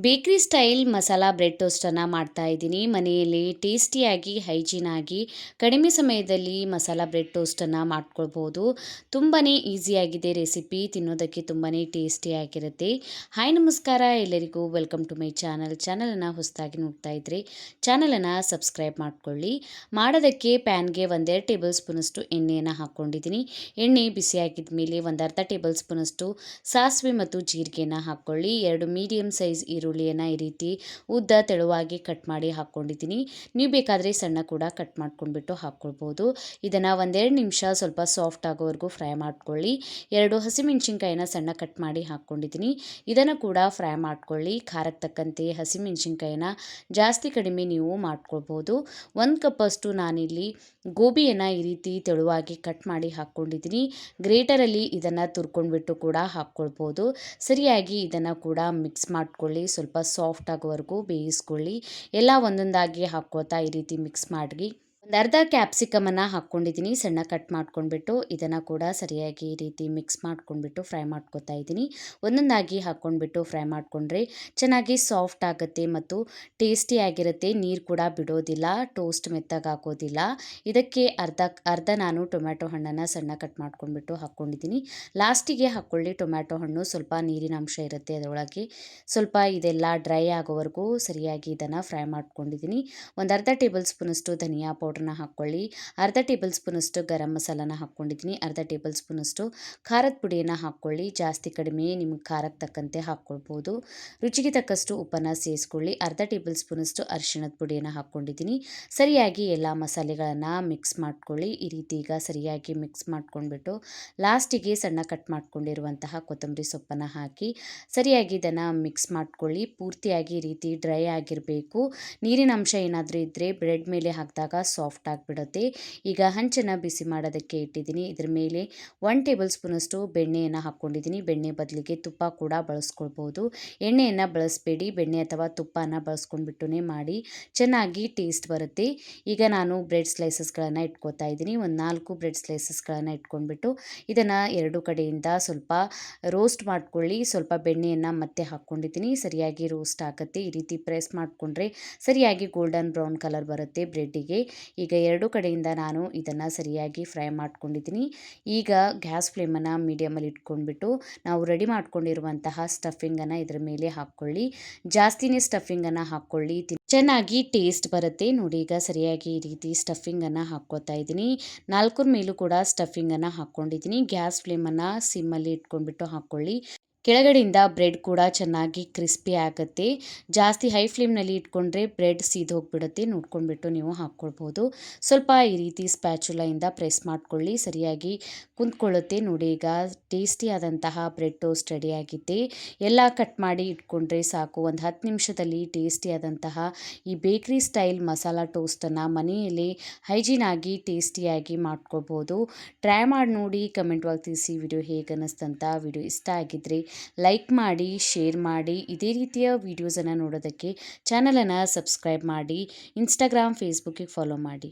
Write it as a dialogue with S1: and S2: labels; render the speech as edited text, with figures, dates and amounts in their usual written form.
S1: ಬೇಕ್ರಿ style masala bread ಟೋಸ್ಟನ್ನು ಮಾಡ್ತಾ ಇದ್ದೀನಿ ಮನೆಯಲ್ಲಿ ಟೇಸ್ಟಿಯಾಗಿ ಹೈಜೀನ್ ಆಗಿ ಕಡಿಮೆ ಸಮಯದಲ್ಲಿ ಮಸಾಲಾ ಬ್ರೆಡ್ ಟೋಸ್ಟನ್ನು ಮಾಡ್ಕೊಳ್ಬೋದು. ತುಂಬಾ ಈಸಿಯಾಗಿದೆ ರೆಸಿಪಿ, ತಿನ್ನೋದಕ್ಕೆ ತುಂಬಾ ಟೇಸ್ಟಿಯಾಗಿರುತ್ತೆ. ಹಾಯ್ ನಮಸ್ಕಾರ ಎಲ್ಲರಿಗೂ, ವೆಲ್ಕಮ್ ಟು ಮೈ ಚಾನಲನ್ನು ಹೊಸದಾಗಿ ನೋಡ್ತಾ ಇದ್ದರೆ ಚಾನಲನ್ನು ಸಬ್ಸ್ಕ್ರೈಬ್ ಮಾಡ್ಕೊಳ್ಳಿ. ಮಾಡೋದಕ್ಕೆ ಪ್ಯಾನ್ಗೆ ಒಂದೆರಡು ಟೇಬಲ್ ಸ್ಪೂನಷ್ಟು ಎಣ್ಣೆಯನ್ನು ಹಾಕ್ಕೊಂಡಿದ್ದೀನಿ. ಎಣ್ಣೆ ಬಿಸಿಯಾಗಿದ್ದ ಮೇಲೆ ಒಂದು ಅರ್ಧ ಟೇಬಲ್ ಸ್ಪೂನಷ್ಟು ಸಾಸಿವೆ ಮತ್ತು ಜೀರಿಗೆನ ಹಾಕ್ಕೊಳ್ಳಿ. 2 ಮೀಡಿಯಮ್ ಸೈಜ್ ಈರುಳ್ಳಿಯನ್ನು ಈ ರೀತಿ ಉದ್ದ ತೆಳುವಾಗಿ ಕಟ್ ಮಾಡಿ ಹಾಕ್ಕೊಂಡಿದ್ದೀನಿ. ನೀವು ಬೇಕಾದರೆ ಸಣ್ಣ ಕೂಡ ಕಟ್ ಮಾಡ್ಕೊಂಡ್ಬಿಟ್ಟು ಹಾಕ್ಕೊಳ್ಬೋದು. ಇದನ್ನು ಒಂದೆರಡು ನಿಮಿಷ ಸ್ವಲ್ಪ ಸಾಫ್ಟ್ ಆಗೋವರೆಗೂ ಫ್ರೈ ಮಾಡ್ಕೊಳ್ಳಿ. 2 ಹಸಿಮೆಣಸಿನ್ಕಾಯಿನ ಸಣ್ಣ ಕಟ್ ಮಾಡಿ ಹಾಕ್ಕೊಂಡಿದ್ದೀನಿ. ಇದನ್ನು ಕೂಡ ಫ್ರೈ ಮಾಡ್ಕೊಳ್ಳಿ. ಖಾರಕ್ಕೆ ತಕ್ಕಂತೆ ಹಸಿಮೆಣಸಿನ್ಕಾಯಿನ ಜಾಸ್ತಿ ಕಡಿಮೆ ನೀವು ಮಾಡ್ಕೊಳ್ಬೋದು. 1 ಕಪ್ಪಷ್ಟು ನಾನಿಲ್ಲಿ ಗೋಬಿಯನ್ನು ಈ ರೀತಿ ತೆಳುವಾಗಿ ಕಟ್ ಮಾಡಿ ಹಾಕ್ಕೊಂಡಿದ್ದೀನಿ. ಗ್ರೇಟರಲ್ಲಿ ಇದನ್ನು ತುರ್ಕೊಂಡ್ಬಿಟ್ಟು ಕೂಡ ಹಾಕ್ಕೊಳ್ಬೋದು. ಸರಿಯಾಗಿ ಇದನ್ನು ಕೂಡ ಮಿಕ್ಸ್ ಮಾಡ್ಕೊಳ್ಳಿ. ಸ್ವಲ್ಪ ಸಾಫ್ಟ್ ಆಗೋವರೆಗೂ ಬೇಯಿಸ್ಕೊಳ್ಳಿ. ಎಲ್ಲ ಒಂದೊಂದಾಗಿ ಹಾಕ್ಕೋತಾ ಈ ರೀತಿ ಮಿಕ್ಸ್ ಮಾಡಿ. ಒಂದು ಅರ್ಧ ಕ್ಯಾಪ್ಸಿಕಮನ್ನು ಹಾಕ್ಕೊಂಡಿದ್ದೀನಿ ಸಣ್ಣ ಕಟ್ ಮಾಡ್ಕೊಂಡ್ಬಿಟ್ಟು. ಇದನ್ನು ಕೂಡ ಸರಿಯಾಗಿ ಈ ರೀತಿ ಮಿಕ್ಸ್ ಮಾಡ್ಕೊಂಡ್ಬಿಟ್ಟು ಫ್ರೈ ಮಾಡ್ಕೊತಾ ಇದ್ದೀನಿ. ಒಂದೊಂದಾಗಿ ಹಾಕ್ಕೊಂಡ್ಬಿಟ್ಟು ಫ್ರೈ ಮಾಡಿಕೊಂಡ್ರೆ ಚೆನ್ನಾಗಿ ಸಾಫ್ಟ್ ಆಗುತ್ತೆ ಮತ್ತು ಟೇಸ್ಟಿಯಾಗಿರುತ್ತೆ. ನೀರು ಕೂಡ ಬಿಡೋದಿಲ್ಲ, ಟೋಸ್ಟ್ ಮೆತ್ತಗಾಗೋದಿಲ್ಲ. ಇದಕ್ಕೆ ಅರ್ಧ ನಾನು ಟೊಮ್ಯಾಟೊ ಹಣ್ಣನ್ನು ಸಣ್ಣ ಕಟ್ ಮಾಡ್ಕೊಂಡ್ಬಿಟ್ಟು ಹಾಕ್ಕೊಂಡಿದ್ದೀನಿ. ಲಾಸ್ಟಿಗೆ ಹಾಕ್ಕೊಳ್ಳಿ ಟೊಮ್ಯಾಟೊ ಹಣ್ಣು, ಸ್ವಲ್ಪ ನೀರಿನ ಅಂಶ ಇರುತ್ತೆ ಅದರೊಳಗೆ. ಸ್ವಲ್ಪ ಇದೆಲ್ಲ ಡ್ರೈ ಆಗೋವರೆಗೂ ಸರಿಯಾಗಿ ಇದನ್ನು ಫ್ರೈ ಮಾಡ್ಕೊಂಡಿದ್ದೀನಿ. ಒಂದು ಅರ್ಧ ಟೇಬಲ್ ಸ್ಪೂನಷ್ಟು ಧನಿಯಾ ಪೌಡರ್ನ ಹಾಕ್ಕೊಳ್ಳಿ. ಅರ್ಧ ಟೇಬಲ್ ಸ್ಪೂನಷ್ಟು ಗರಂ ಮಸಾಲಾನ ಹಾಕ್ಕೊಂಡಿದ್ದೀನಿ. ಅರ್ಧ ಟೇಬಲ್ ಸ್ಪೂನಷ್ಟು ಖಾರದ ಪುಡಿಯನ್ನು ಹಾಕ್ಕೊಳ್ಳಿ. ಜಾಸ್ತಿ ಕಡಿಮೆ ನಿಮಗೆ ಖಾರಕ್ಕೆ ತಕ್ಕಂತೆ ಹಾಕ್ಕೊಳ್ಬೋದು. ರುಚಿಗೆ ತಕ್ಕಷ್ಟು ಉಪ್ಪನ್ನು ಸೇರಿಸ್ಕೊಳ್ಳಿ. ಅರ್ಧ ಟೇಬಲ್ ಸ್ಪೂನಷ್ಟು ಅರಿಶಿಣದ ಪುಡಿಯನ್ನು ಹಾಕ್ಕೊಂಡಿದ್ದೀನಿ. ಸರಿಯಾಗಿ ಎಲ್ಲ ಮಸಾಲೆಗಳನ್ನು ಮಿಕ್ಸ್ ಮಾಡ್ಕೊಳ್ಳಿ. ಈ ರೀತಿ ಈಗ ಸರಿಯಾಗಿ ಮಿಕ್ಸ್ ಮಾಡ್ಕೊಂಡ್ಬಿಟ್ಟು ಲಾಸ್ಟಿಗೆ ಸಣ್ಣ ಕಟ್ ಮಾಡ್ಕೊಂಡಿರುವಂತಹ ಕೊತ್ತಂಬರಿ ಸೊಪ್ಪನ್ನು ಹಾಕಿ ಸರಿಯಾಗಿ ಇದನ್ನು ಮಿಕ್ಸ್ ಮಾಡ್ಕೊಳ್ಳಿ. ಪೂರ್ತಿಯಾಗಿ ಈ ರೀತಿ ಡ್ರೈ ಆಗಿರಬೇಕು. ನೀರಿನ ಅಂಶ ಏನಾದರೂ ಇದ್ದರೆ ಬ್ರೆಡ್ ಮೇಲೆ ಹಾಕಿದಾಗ ಸಾಫ್ಟ್ ಆಗಿಬಿಡುತ್ತೆ. ಈಗ ಹಂಚನ್ನು ಬಿಸಿ ಮಾಡೋದಕ್ಕೆ ಇಟ್ಟಿದ್ದೀನಿ. ಇದ್ರ ಮೇಲೆ 1 ಟೇಬಲ್ ಸ್ಪೂನಷ್ಟು ಬೆಣ್ಣೆಯನ್ನು ಹಾಕ್ಕೊಂಡಿದ್ದೀನಿ. ಬೆಣ್ಣೆ ಬದಲಿಗೆ ತುಪ್ಪ ಕೂಡ ಬಳಸ್ಕೊಳ್ಬೋದು. ಎಣ್ಣೆಯನ್ನು ಬಳಸಬೇಡಿ, ಬೆಣ್ಣೆ ಅಥವಾ ತುಪ್ಪನ ಬಳಸ್ಕೊಂಡ್ಬಿಟ್ಟು ಮಾಡಿ, ಚೆನ್ನಾಗಿ ಟೇಸ್ಟ್ ಬರುತ್ತೆ. ಈಗ ನಾನು ಬ್ರೆಡ್ ಸ್ಲೈಸಸ್ಗಳನ್ನು ಇಟ್ಕೋತಾ ಇದ್ದೀನಿ. ಒಂದು 4 ಬ್ರೆಡ್ ಸ್ಲೈಸಸ್ಗಳನ್ನು ಇಟ್ಕೊಂಡ್ಬಿಟ್ಟು ಇದನ್ನು 2 ಕಡೆಯಿಂದ ಸ್ವಲ್ಪ ರೋಸ್ಟ್ ಮಾಡ್ಕೊಳ್ಳಿ. ಸ್ವಲ್ಪ ಬೆಣ್ಣೆಯನ್ನು ಮತ್ತೆ ಹಾಕ್ಕೊಂಡಿದ್ದೀನಿ. ಸರಿಯಾಗಿ ರೋಸ್ಟ್ ಆಗುತ್ತೆ. ಈ ರೀತಿ ಪ್ರೆಸ್ ಮಾಡಿಕೊಂಡ್ರೆ ಸರಿಯಾಗಿ ಗೋಲ್ಡನ್ ಬ್ರೌನ್ ಕಲರ್ ಬರುತ್ತೆ ಬ್ರೆಡ್ಡಿಗೆ. ಈಗ 2 ಕಡೆಯಿಂದ ನಾನು ಇದನ್ನು ಸರಿಯಾಗಿ ಫ್ರೈ ಮಾಡ್ಕೊಂಡಿದ್ದೀನಿ. ಈಗ ಗ್ಯಾಸ್ ಫ್ಲೇಮನ್ನು ಮೀಡಿಯಮಲ್ಲಿ ಇಟ್ಕೊಂಡ್ಬಿಟ್ಟು ನಾವು ರೆಡಿ ಮಾಡ್ಕೊಂಡಿರುವಂತಹ ಸ್ಟಫಿಂಗನ್ನು ಇದರ ಮೇಲೆ ಹಾಕ್ಕೊಳ್ಳಿ. ಜಾಸ್ತಿನೇ ಸ್ಟಫಿಂಗನ್ನು ಹಾಕ್ಕೊಳ್ಳಿ, ಚೆನ್ನಾಗಿ ಟೇಸ್ಟ್ ಬರುತ್ತೆ. ನೋಡಿ ಈಗ ಸರಿಯಾಗಿ ಈ ರೀತಿ ಸ್ಟಫಿಂಗನ್ನು ಹಾಕ್ಕೋತಾ ಇದ್ದೀನಿ. 4 ಮೇಲೂ ಕೂಡ ಸ್ಟಫಿಂಗನ್ನು ಹಾಕ್ಕೊಂಡಿದ್ದೀನಿ. ಗ್ಯಾಸ್ ಫ್ಲೇಮನ್ನು ಸಿಮ್ಮಲ್ಲಿ ಇಟ್ಕೊಂಡ್ಬಿಟ್ಟು ಹಾಕ್ಕೊಳ್ಳಿ. ಕೆಳಗಡೆಯಿಂದ ಬ್ರೆಡ್ ಕೂಡ ಚೆನ್ನಾಗಿ ಕ್ರಿಸ್ಪಿ ಆಗುತ್ತೆ. ಜಾಸ್ತಿ ಹೈ ಫ್ಲೇಮ್ನಲ್ಲಿ ಇಟ್ಕೊಂಡ್ರೆ ಬ್ರೆಡ್ ಹೋಗಿಬಿಡುತ್ತೆ. ನೋಡ್ಕೊಂಡ್ಬಿಟ್ಟು ನೀವು ಹಾಕ್ಕೊಳ್ಬೋದು. ಸ್ವಲ್ಪ ಈ ರೀತಿ ಸ್ಪ್ಯಾಚುಲಾಯಿಂದ ಪ್ರೆಸ್ ಮಾಡ್ಕೊಳ್ಳಿ, ಸರಿಯಾಗಿ ಕುಂತ್ಕೊಳ್ಳುತ್ತೆ. ನೋಡಿ ಈಗ ಟೇಸ್ಟಿಯಾದಂತಹ ಬ್ರೆಡ್ ಟೋಸ್ಟ್ ರೆಡಿಯಾಗಿದೆ. ಎಲ್ಲ ಕಟ್ ಮಾಡಿ ಇಟ್ಕೊಂಡ್ರೆ ಸಾಕು. ಒಂದು 10 ನಿಮಿಷದಲ್ಲಿ ಟೇಸ್ಟಿಯಾದಂತಹ ಈ ಬೇಕ್ರಿ ಸ್ಟೈಲ್ ಮಸಾಲಾ ಟೋಸ್ಟನ್ನು ಮನೆಯಲ್ಲಿ ಹೈಜೀನ್ ಆಗಿ ಟೇಸ್ಟಿಯಾಗಿ ಮಾಡ್ಕೊಳ್ಬೋದು. ಟ್ರೈ ಮಾಡಿ ನೋಡಿ, ಕಮೆಂಟ್ ಒಳಗೆ ತಿಳಿಸಿ ವಿಡಿಯೋ ಹೇಗೆ ಅನ್ನಿಸ್ತಂತ. ವಿಡಿಯೋ ಇಷ್ಟ ಆಗಿದ್ದರೆ ಲೈಕ್ ಮಾಡಿ, ಶೇರ್ ಮಾಡಿ. ಇದೇ ರೀತಿಯ ವೀಡಿಯೋಸನ್ನು ನೋಡೋದಕ್ಕೆ ಚಾನಲನ್ನು ಸಬ್ಸ್ಕ್ರೈಬ್ ಮಾಡಿ. ಇನ್ಸ್ಟಾಗ್ರಾಮ್, ಫೇಸ್ಬುಕ್ಕಿಗೆ ಫಾಲೋ ಮಾಡಿ.